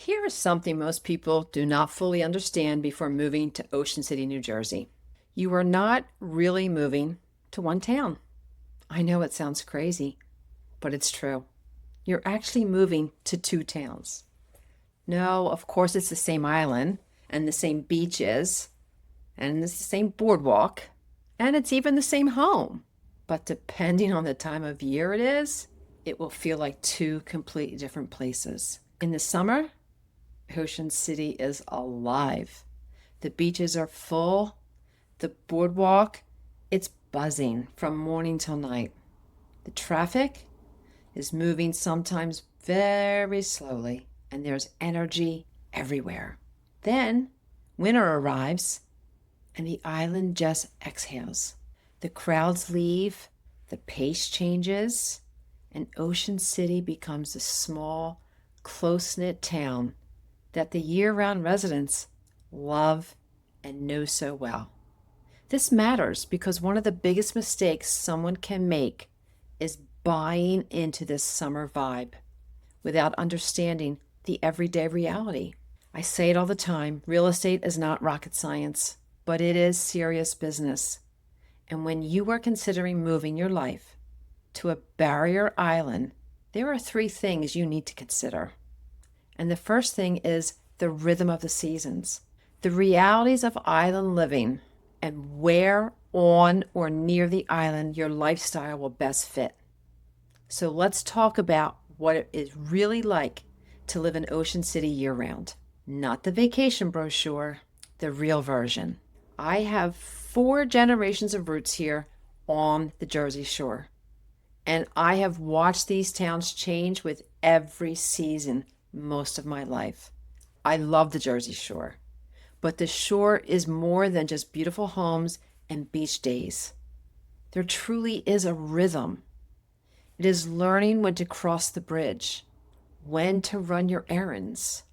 Here is something most people do not fully understand before moving to Ocean City, New Jersey. You are not really moving to one town. I know it sounds crazy, but it's true. You're actually moving to two towns. No, of course, it's the same island and the same beaches and it's the same boardwalk and it's even the same home. But depending on the time of year it is, it will feel like two completely different places. In the summer, Ocean City is alive. The beaches are full. The boardwalk, it's buzzing from morning till night. The traffic is moving sometimes very slowly, and there's energy everywhere. Then winter arrives, and the island just exhales. The crowds leave, the pace changes, and Ocean City becomes a small, close-knit town that the year-round residents love and know so well. This matters because one of the biggest mistakes someone can make is buying into this summer vibe without understanding the everyday reality. I say it all the time, real estate is not rocket science, but it is serious business. And when you are considering moving your life to a barrier island, there are three things you need to consider. And the first thing is the rhythm of the seasons, the realities of island living, and where on or near the island your lifestyle will best fit. So let's talk about what it is really like to live in Ocean City year-round. Not the vacation brochure, the real version. I have 4 generations of roots here on the Jersey Shore, and I have watched these towns change with every season most of my life. I love the Jersey Shore, but the shore is more than just beautiful homes and beach days. There truly is a rhythm. It is learning when to cross the bridge, when to run your errands,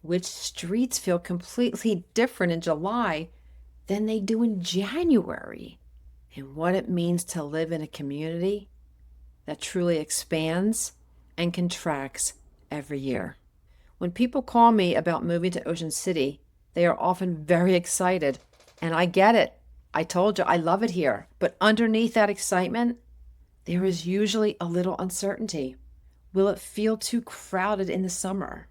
which streets feel completely different in July than they do in January, and what it means to live in a community that truly expands and contracts every year. When people call me about moving to Ocean City, they are often very excited, and I get it. I told you, I love it here. But underneath that excitement, there is usually a little uncertainty. Will it feel too crowded in the summer?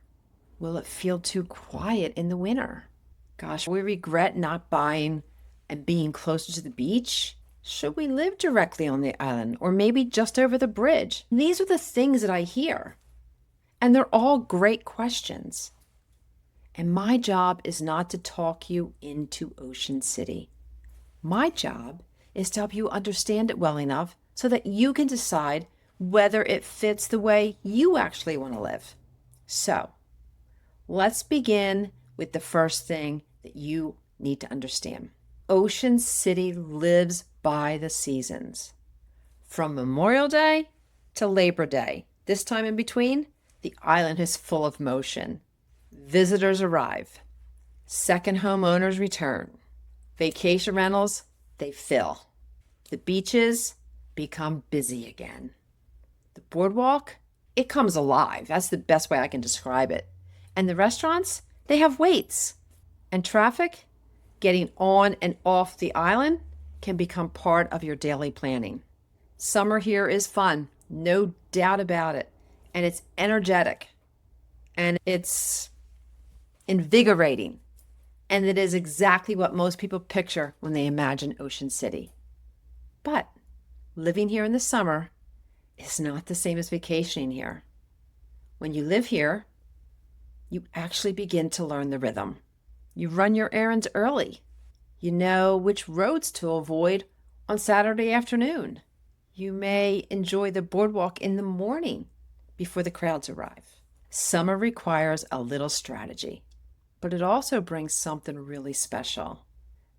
Will it feel too quiet in the winter? Gosh, we regret not buying and being closer to the beach. Should we live directly on the island or maybe just over the bridge? These are the things that I hear. And they're all great questions. And my job is not to talk you into Ocean City. My job is to help you understand it well enough so that you can decide whether it fits the way you actually want to live. So, let's begin with the first thing that you need to understand. Ocean City lives by the seasons. From Memorial Day to Labor Day, this time in between, the island is full of motion. Visitors arrive. Second homeowners return. Vacation rentals, they fill. The beaches become busy again. The boardwalk, it comes alive. That's the best way I can describe it. And the restaurants, they have waits. And traffic, getting on and off the island, can become part of your daily planning. Summer here is fun, no doubt about it. And it's energetic. And it's invigorating. And it is exactly what most people picture when they imagine Ocean City. But living here in the summer is not the same as vacationing here. When you live here, you actually begin to learn the rhythm. You run your errands early. You know which roads to avoid on Saturday afternoon. You may enjoy the boardwalk in the morning before the crowds arrive. Summer requires a little strategy, but it also brings something really special.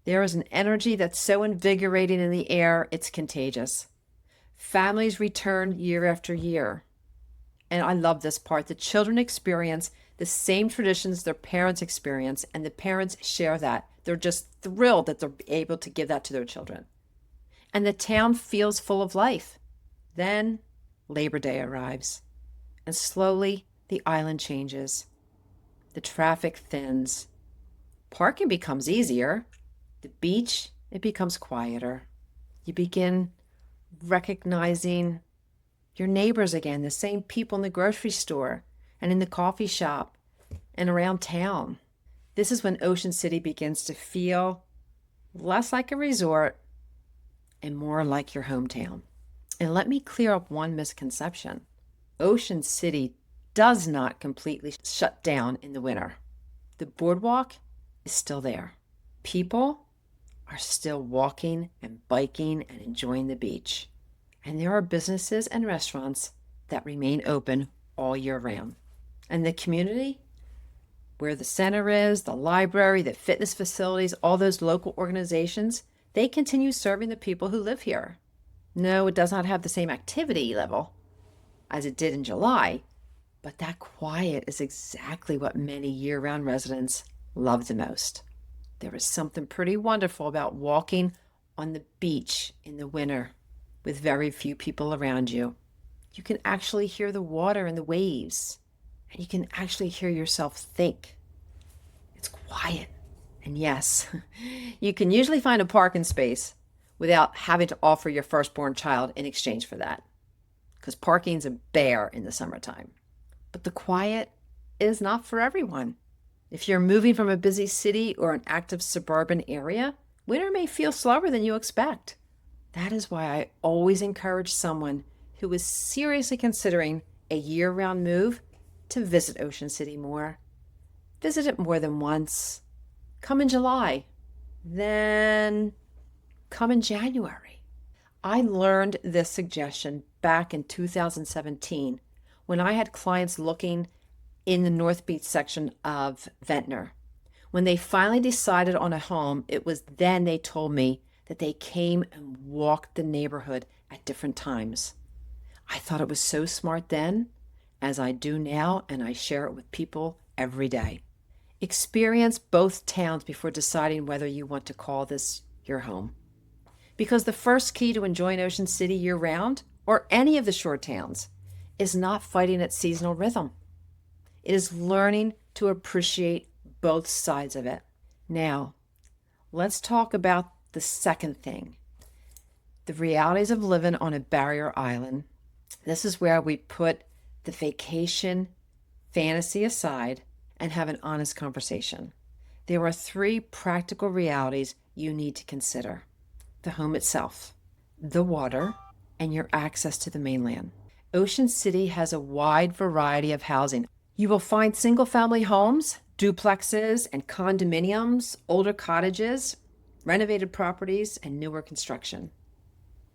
There is an energy that's so invigorating in the air, it's contagious. Families return year after year. And I love this part. The children experience the same traditions their parents experience, and the parents share that. They're just thrilled that they're able to give that to their children. And the town feels full of life. Then Labor Day arrives, and slowly the island changes. The traffic thins. Parking becomes easier. The beach, it becomes quieter. You begin recognizing your neighbors again, the same people in the grocery store and in the coffee shop and around town. This is when Ocean City begins to feel less like a resort and more like your hometown. And let me clear up one misconception. Ocean City does not completely shut down in the winter. The boardwalk is still there. People are still walking and biking and enjoying the beach. And there are businesses and restaurants that remain open all year round. And the community, where the center is, the library, the fitness facilities, all those local organizations, they continue serving the people who live here. No, it does not have the same activity level as it did in July, but that quiet is exactly what many year-round residents love the most. There is something pretty wonderful about walking on the beach in the winter with very few people around you. You can actually hear the water and the waves, and you can actually hear yourself think. It's quiet. And yes, you can usually find a parking space without having to offer your firstborn child in exchange for that, because parking's a bear in the summertime. But the quiet is not for everyone. If you're moving from a busy city or an active suburban area, winter may feel slower than you expect. That is why I always encourage someone who is seriously considering a year-round move to visit Ocean City more. Visit it more than once. Come in July, then come in January. I learned this suggestion back in 2017 when I had clients looking in the North Beach section of Ventnor. When they finally decided on a home, it was then they told me that they came and walked the neighborhood at different times. I thought it was so smart then, as I do now, and I share it with people every day. Experience both towns before deciding whether you want to call this your home. Because the first key to enjoying Ocean City year-round, or any of the shore towns, is not fighting its seasonal rhythm. It is learning to appreciate both sides of it. Now, let's talk about the second thing, the realities of living on a barrier island. This is where we put the vacation fantasy aside and have an honest conversation. There are 3 practical realities you need to consider: the home itself, the water, and your access to the mainland. Ocean City has a wide variety of housing. You will find single-family homes, duplexes, and condominiums, older cottages, renovated properties, and newer construction.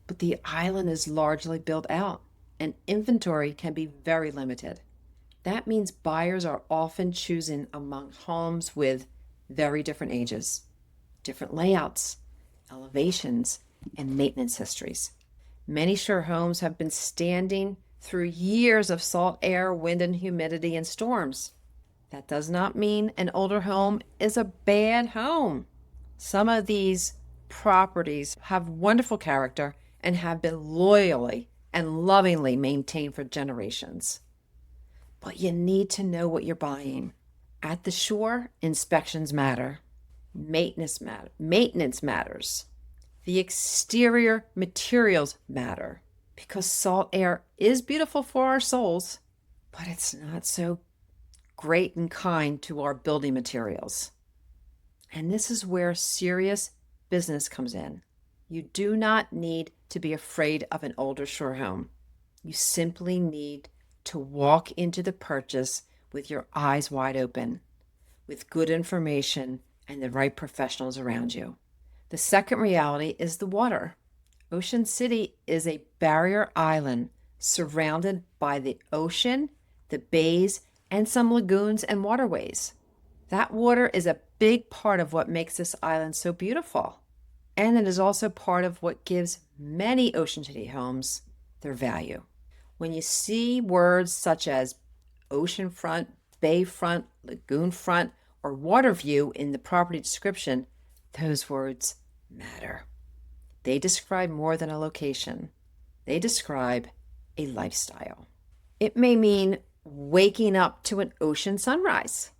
But the island is largely built out, and inventory can be very limited. That means buyers are often choosing among homes with very different ages, different layouts, elevations, and maintenance histories. Many shore homes have been standing through years of salt air, wind, and humidity and storms. That does not mean an older home is a bad home. Some of these properties have wonderful character and have been loyally and lovingly maintained for generations. But you need to know what you're buying. At the shore, inspections matter. Maintenance matters. The exterior materials matter, because salt air is beautiful for our souls, but it's not so great and kind to our building materials. And this is where serious business comes in. You do not need to be afraid of an older shore home. You simply need to walk into the purchase with your eyes wide open, with good information and the right professionals around you. The second reality is the water. Ocean City is a barrier island surrounded by the ocean, the bays, and some lagoons and waterways. That water is a big part of what makes this island so beautiful. And it is also part of what gives many Ocean City homes their value. When you see words such as oceanfront, bayfront, lagoon front, or water view in the property description, those words matter. They describe more than a location. They describe a lifestyle. It may mean waking up to an ocean sunrise,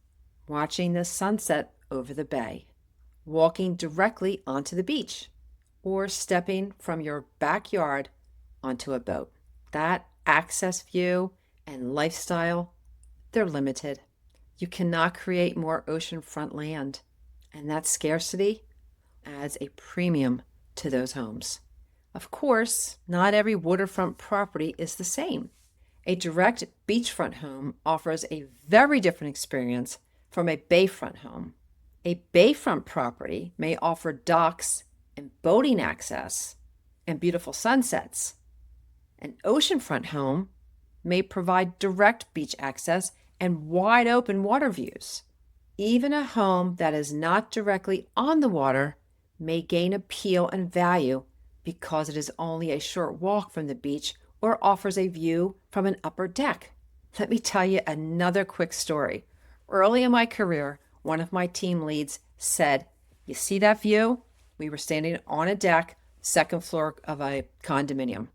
watching the sunset over the bay, walking directly onto the beach, or stepping from your backyard onto a boat. That access view and lifestyle, they're limited. You cannot create more oceanfront land, and that scarcity adds a premium to those homes. Of course, not every waterfront property is the same. A direct beachfront home offers a very different experience from a bayfront home. A bayfront property may offer docks and boating access and beautiful sunsets. An oceanfront home may provide direct beach access and wide open water views. Even a home that is not directly on the water may gain appeal and value because it is only a short walk from the beach or offers a view from an upper deck. Let me tell you another quick story. Early in my career, one of my team leads said, "You see that view? We were standing on a deck, second floor of a condominium.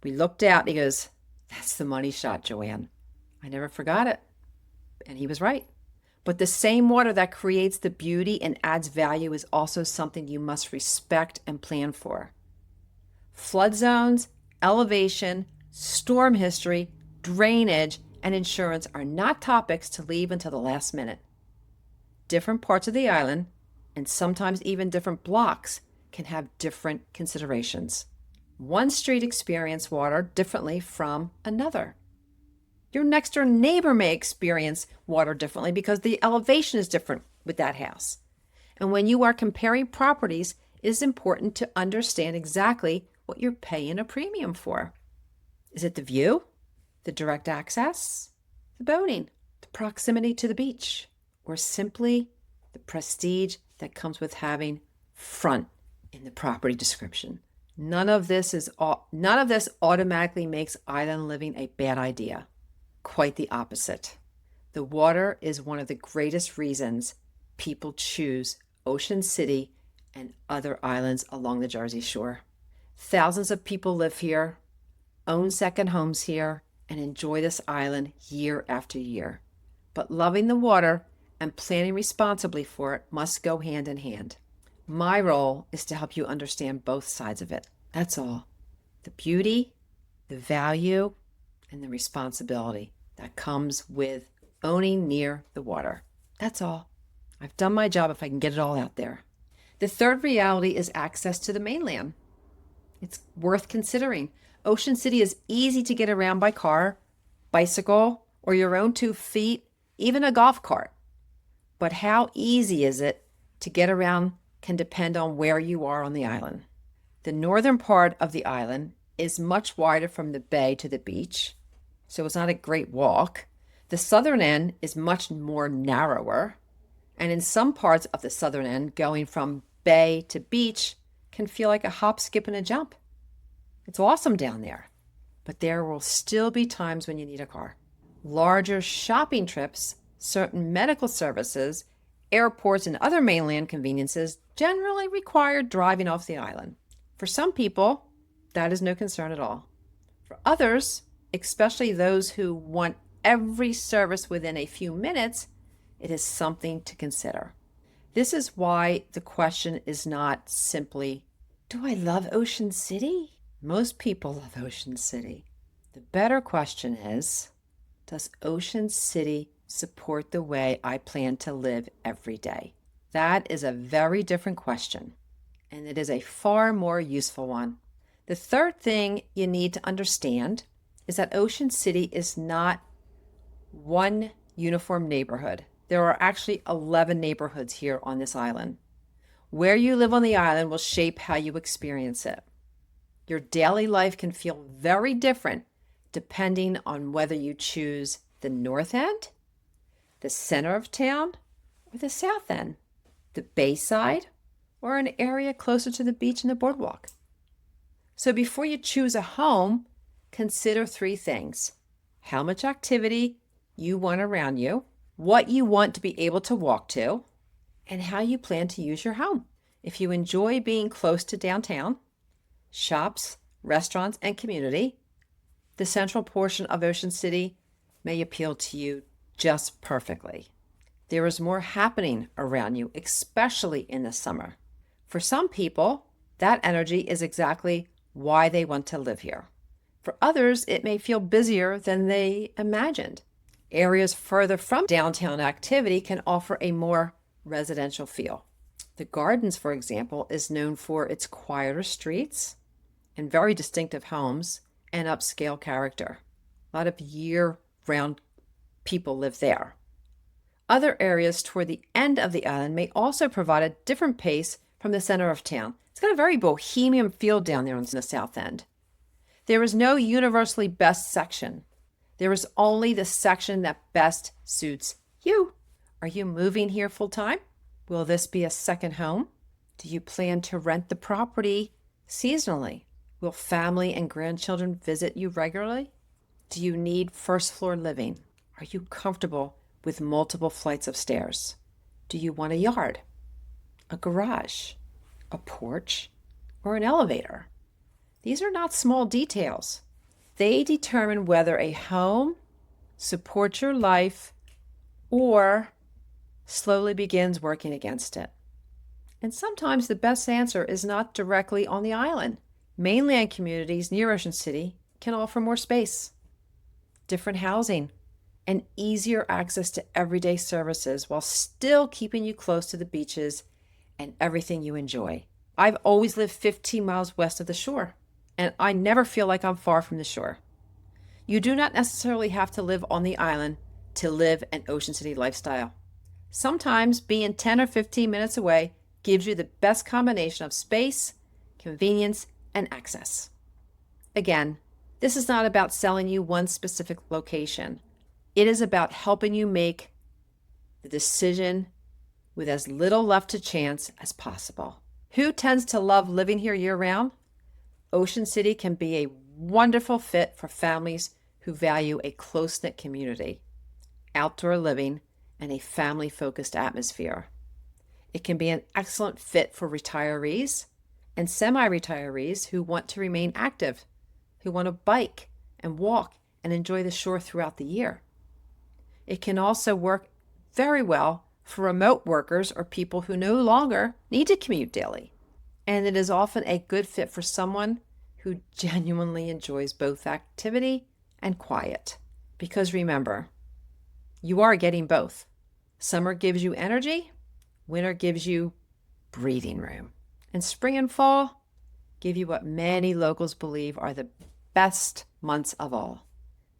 We looked out, and he goes, 'That's the money shot, Joanne.' I never forgot it." And he was right. But the same water that creates the beauty and adds value is also something you must respect and plan for. Flood zones, elevation, storm history, drainage, and insurance are not topics to leave until the last minute. Different parts of the island, and sometimes even different blocks, can have different considerations. One street experiences water differently from another. Your next door neighbor may experience water differently because the elevation is different with that house. And when you are comparing properties, it is important to understand exactly what you're paying a premium for. Is it the view, the direct access, the boating, the proximity to the beach, or simply the prestige that comes with having front in the property description? None of this automatically makes island living a bad idea. Quite the opposite. The water is one of the greatest reasons people choose Ocean City and other islands along the Jersey Shore. Thousands of people live here, own second homes here, and enjoy this island year after year. But loving the water and planning responsibly for it must go hand in hand. My role is to help you understand both sides of it. That's all. The beauty, the value, and the responsibility that comes with owning near the water. That's all. I've done my job if I can get it all out there. The third reality is access to the mainland. It's worth considering. Ocean City is easy to get around by car, bicycle, or your own 2 feet, even a golf cart. But how easy is it to get around can depend on where you are on the island. The northern part of the island is much wider from the bay to the beach, so it's not a great walk. The southern end is much more narrower, and in some parts of the southern end, going from bay to beach can feel like a hop, skip, and a jump. It's awesome down there, but there will still be times when you need a car. Larger shopping trips, certain medical services, airports, and other mainland conveniences generally require driving off the island. For some people, that is no concern at all. For others, especially those who want every service within a few minutes, it is something to consider. This is why the question is not simply, do I love Ocean City? Most people love Ocean City. The better question is, does Ocean City support the way I plan to live every day? That is a very different question, and it is a far more useful one. The third thing you need to understand is that Ocean City is not one uniform neighborhood. There are actually 11 neighborhoods here on this island. Where you live on the island will shape how you experience it. Your daily life can feel very different depending on whether you choose the north end, the center of town, or the south end, the bayside, or an area closer to the beach and the boardwalk. So before you choose a home, consider 3 things: how much activity you want around you, what you want to be able to walk to, and how you plan to use your home. If you enjoy being close to downtown, shops, restaurants, and community, the central portion of Ocean City may appeal to you just perfectly. There is more happening around you, especially in the summer. For some people, that energy is exactly why they want to live here. For others, it may feel busier than they imagined. Areas further from downtown activity can offer a more residential feel. The Gardens, for example, is known for its quieter streets and very distinctive homes and upscale character. A lot of year-round people live there. Other areas toward the end of the island may also provide a different pace from the center of town. It's got a very bohemian feel down there in the south end. There is no universally best section. There is only the section that best suits you. Are you moving here full time? Will this be a second home? Do you plan to rent the property seasonally? Will family and grandchildren visit you regularly? Do you need first floor living? Are you comfortable with multiple flights of stairs? Do you want a yard, a garage, a porch, or an elevator? These are not small details. They determine whether a home supports your life or slowly begins working against it. And sometimes the best answer is not directly on the island. Mainland communities near Ocean City can offer more space, different housing, and easier access to everyday services while still keeping you close to the beaches and everything you enjoy. I've always lived 15 miles west of the shore, and I never feel like I'm far from the shore. You do not necessarily have to live on the island to live an Ocean City lifestyle. Sometimes being 10 or 15 minutes away gives you the best combination of space, convenience, and access. Again, this is not about selling you one specific location. It is about helping you make the decision with as little left to chance as possible. Who tends to love living here year-round? Ocean City can be a wonderful fit for families who value a close-knit community, outdoor living, and a family-focused atmosphere. It can be an excellent fit for retirees and semi-retirees who want to remain active, who want to bike and walk and enjoy the shore throughout the year. It can also work very well for remote workers or people who no longer need to commute daily. And it is often a good fit for someone who genuinely enjoys both activity and quiet. Because remember, you are getting both. Summer gives you energy, winter gives you breathing room, and spring and fall give you what many locals believe are the best months of all.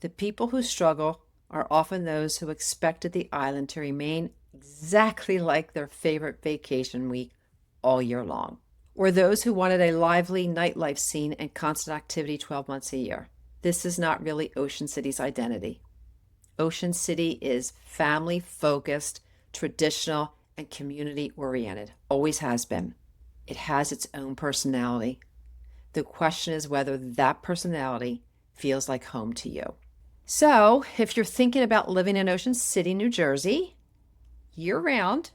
The people who struggle are often those who expected the island to remain exactly like their favorite vacation week all year long, or those who wanted a lively nightlife scene and constant activity 12 months a year. This is not really Ocean City's identity. Ocean City is family-focused, traditional, and community-oriented. Always has been. It has its own personality. The question is whether that personality feels like home to you. So, if you're thinking about living in Ocean City, New Jersey, year-round,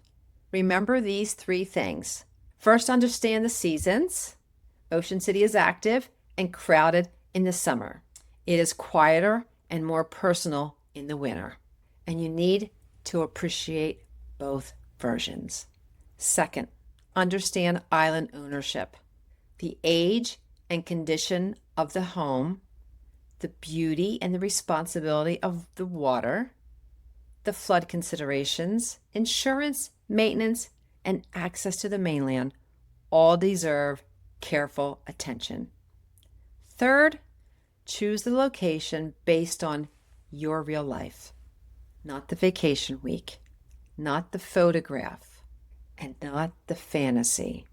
remember these 3 things. First, understand the seasons. Ocean City is active and crowded in the summer. It is quieter and more personal in the winter. And you need to appreciate both versions. Second, understand island ownership. The age and condition of the home, the beauty and the responsibility of the water, the flood considerations, insurance, maintenance, and access to the mainland all deserve careful attention. Third, choose the location based on your real life, not the vacation week, not the photograph, and not the fantasy.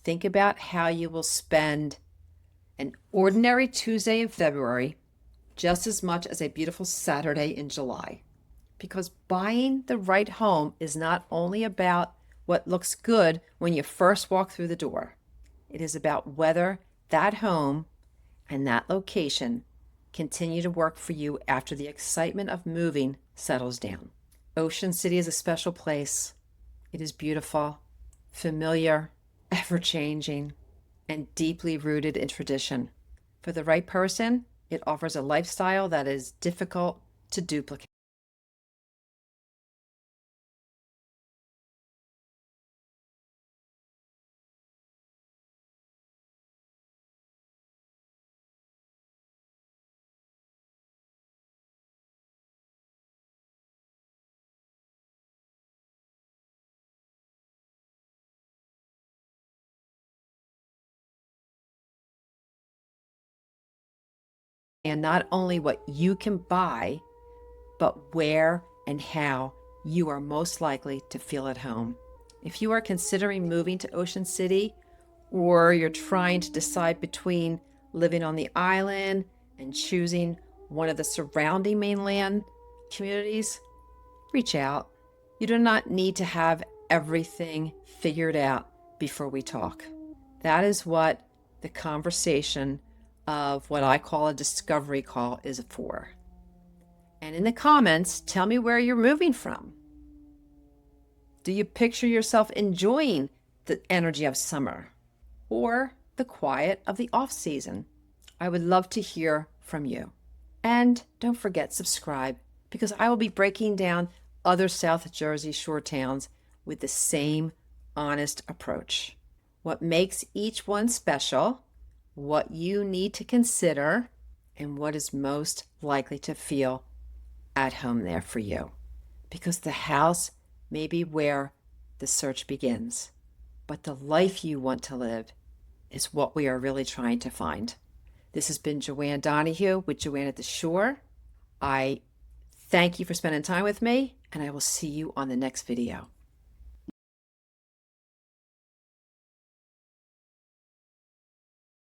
Think about how you will spend an ordinary Tuesday in February just as much as a beautiful Saturday in July. Because buying the right home is not only about what looks good when you first walk through the door. It is about whether that home and that location continue to work for you after the excitement of moving settles down. Ocean City is a special place. It is beautiful, familiar, ever-changing, and deeply rooted in tradition. For the right person, it offers a lifestyle that is difficult to duplicate. and not only what you can buy, but where and how you are most likely to feel at home. If you are considering moving to Ocean City, or you're trying to decide between living on the island and choosing one of the surrounding mainland communities, reach out. You do not need to have everything figured out before we talk. That is what the conversation of what I call a discovery call is for. And in the comments, tell me where you're moving from. Do you picture yourself enjoying the energy of summer or the quiet of the off season? I would love to hear from you. And don't forget, subscribe, because I will be breaking down other South Jersey shore towns with the same honest approach. What makes each one special, what you need to consider, and what is most likely to feel at home there for you. Because the house may be where the search begins, but the life you want to live is what we are really trying to find. This has been Joanne Donahue with Joanne at the Shore. I thank you for spending time with me, and I will see you on the next video.